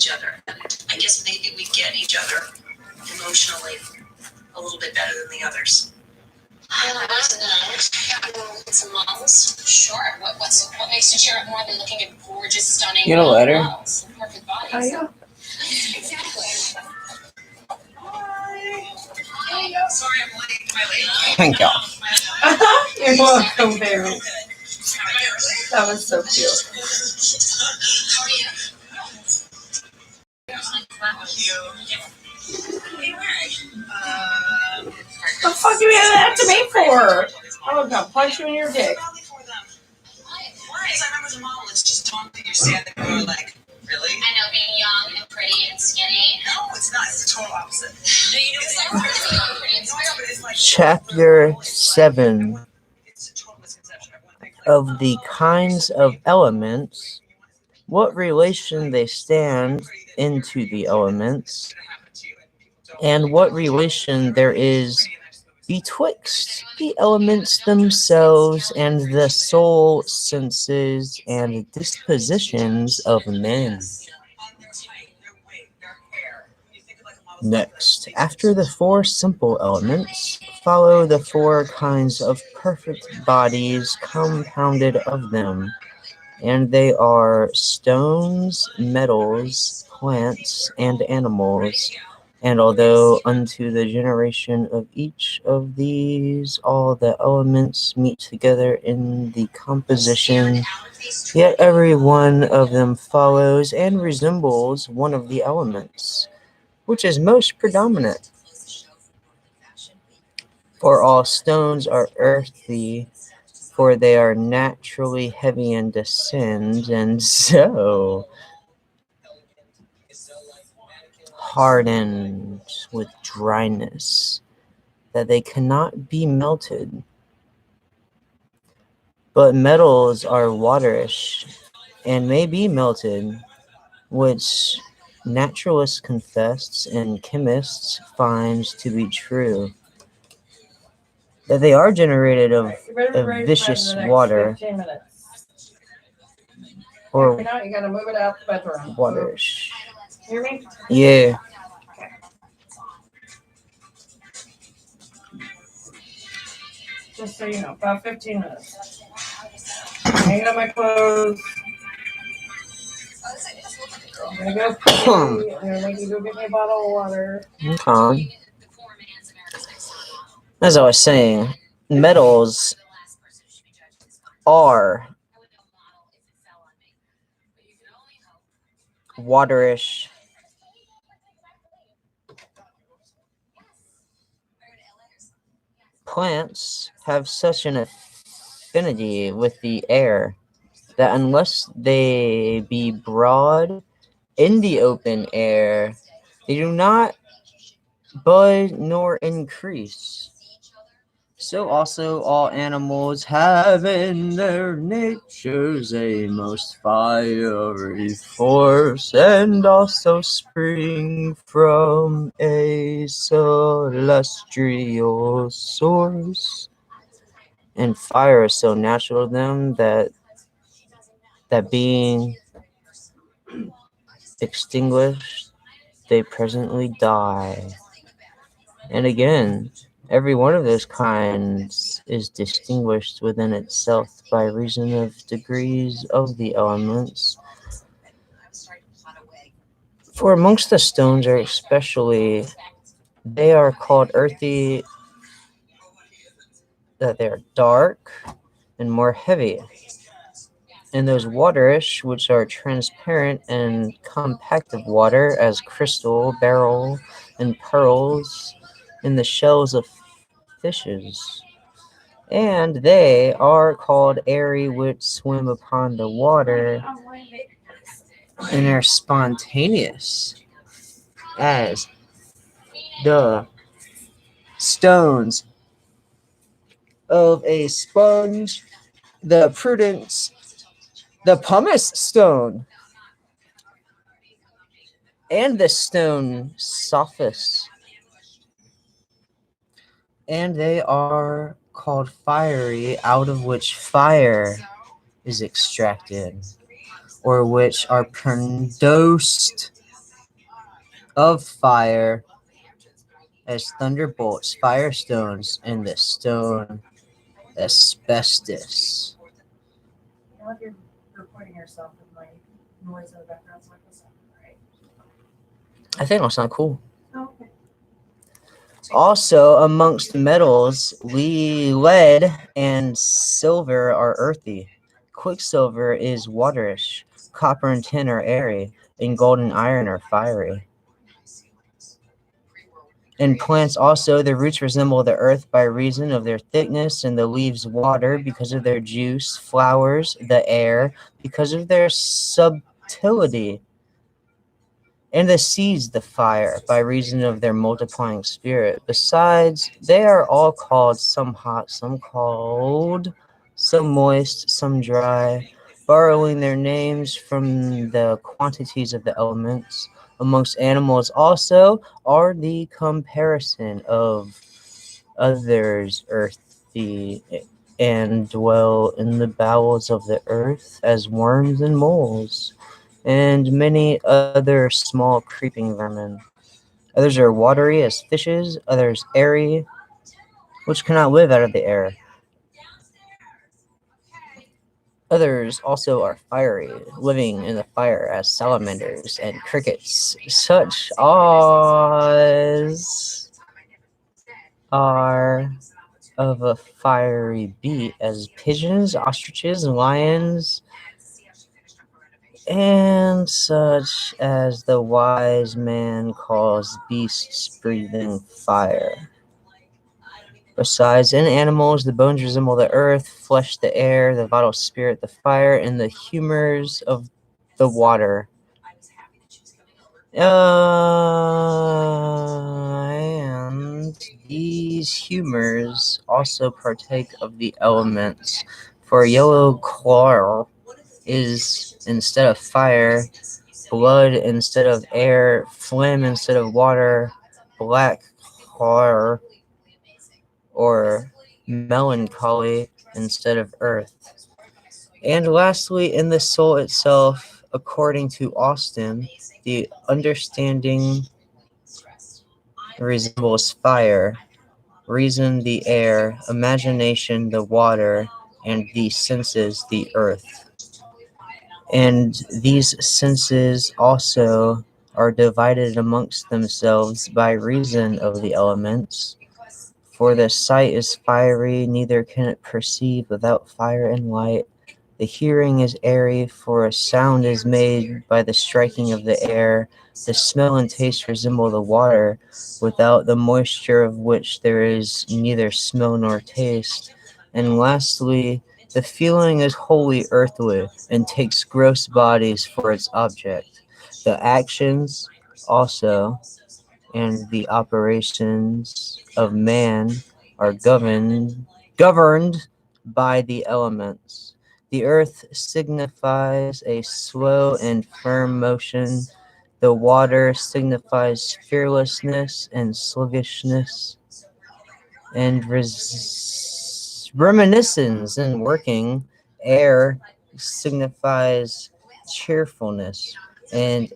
each other. And I guess maybe we get each other emotionally a little bit better than the others. I'd like to know. Some models? Sure. What makes you cheer up more than looking at gorgeous, stunning models and perfect bodies? Oh, yeah. Exactly. Hey, sorry I'm late. Am I late? Thank you. You're welcome, Barry. That was so cute. How are you? What the fuck you had that to me for? I was gonna punch you in your dick. Why? Because I remember the model. It's just daunting. You're standing there like, really? I know, being young and pretty and skinny. No, it's not. It's the total opposite. No, you know, It's like pretty young, pretty and skinny. but it's like Chapter 7 it's a total misconception. Everyone thinks like, of the kinds of elements, what relation they stand into the elements, and what relation there is betwixt the elements themselves and the soul, senses, and dispositions of men. Next, after the 4 simple elements, follow the 4 kinds of perfect bodies compounded of them, and they are stones, metals, plants, and animals. And although unto the generation of each of these all the elements meet together in the composition, yet every one of them follows and resembles one of the elements, which is most predominant. For all stones are earthy, for they are naturally heavy in descent, and so hardened with dryness, that they cannot be melted. But metals are waterish, and may be melted, which naturalists confess and chemists finds to be true, that they are generated of vicious water, or Now you gotta move it out the bedroom. waterish. Hear me? Yeah. Okay. Just so you know, about 15 minutes. Hanging up my clothes. I'm gonna go pee. I'm gonna make you go get me a bottle of water. Okay. As I was saying, metals are waterish, plants have such an affinity with the air that unless they be broad in the open air, they do not bud nor increase. So also all animals have in their natures a most fiery force, and also spring from a celestial source. And fire is so natural to them that being extinguished, they presently die. And again, every one of those kinds is distinguished within itself by reason of degrees of the elements. For amongst the stones are especially, they are called earthy, that they are dark and more heavy. And those waterish, which are transparent and compact of water, as crystal, beryl, and pearls, in the shells of fishes. And they are called airy, which swim upon the water, and are spontaneous, as the stones of a sponge, the prudence, the pumice stone, and the stone sophis. And they are called fiery, out of which fire is extracted, or which are produced of fire as thunderbolts, firestones, and the stone asbestos. You know, if you're recording yourself with my noise in the background, so I can sound right. I think it'll sound cool. Oh, okay. Also, amongst metals, lead and silver are earthy. Quicksilver is waterish. Copper and tin are airy, and gold and iron are fiery. In plants also, the roots resemble the earth by reason of their thickness, and the leaves water because of their juice, flowers, the air, because of their subtility, and the seeds the fire by reason of their multiplying spirit. Besides, they are all called some hot, some cold, some moist, some dry, borrowing their names from the quantities of the elements. Amongst animals also are the comparison of others earthy and dwell in the bowels of the earth as worms and moles, and many other small creeping vermin. Others are watery as fishes, others airy, which cannot live out of the air. Others also are fiery, living in the fire as salamanders and crickets, such as are of a fiery beat as pigeons, ostriches, lions, and such as the wise man calls beasts breathing fire. Besides, in animals, the bones resemble the earth, flesh the air, the vital spirit the fire, and the humors of the water. And these humors also partake of the elements, for yellow chloral is instead of fire, blood instead of air, phlegm instead of water, black horror or melancholy instead of earth. And lastly, in the soul itself, according to Austin, the understanding resembles fire, reason the air, imagination the water, and the senses the earth. And these senses also are divided amongst themselves by reason of the elements. For the sight is fiery, neither can it perceive without fire and light. The hearing is airy, for a sound is made by the striking of the air. The smell and taste resemble the water, without the moisture of which there is neither smell nor taste. And lastly, the feeling is wholly earthly, and takes gross bodies for its object. The actions also and the operations of man are governed by the elements. The earth signifies a slow and firm motion. The water signifies fearlessness and sluggishness, and reminiscence and working. Air signifies cheerfulness and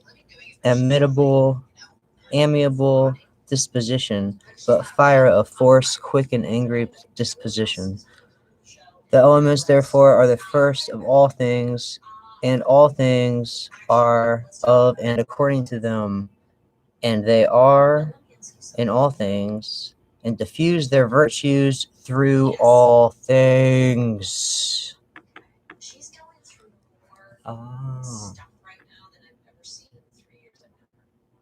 amiable disposition, but fire a force, quick and angry disposition. The elements, therefore, are the first of all things, and all things are of and according to them, and they are in all things, and diffuse their virtues through all things. Ah.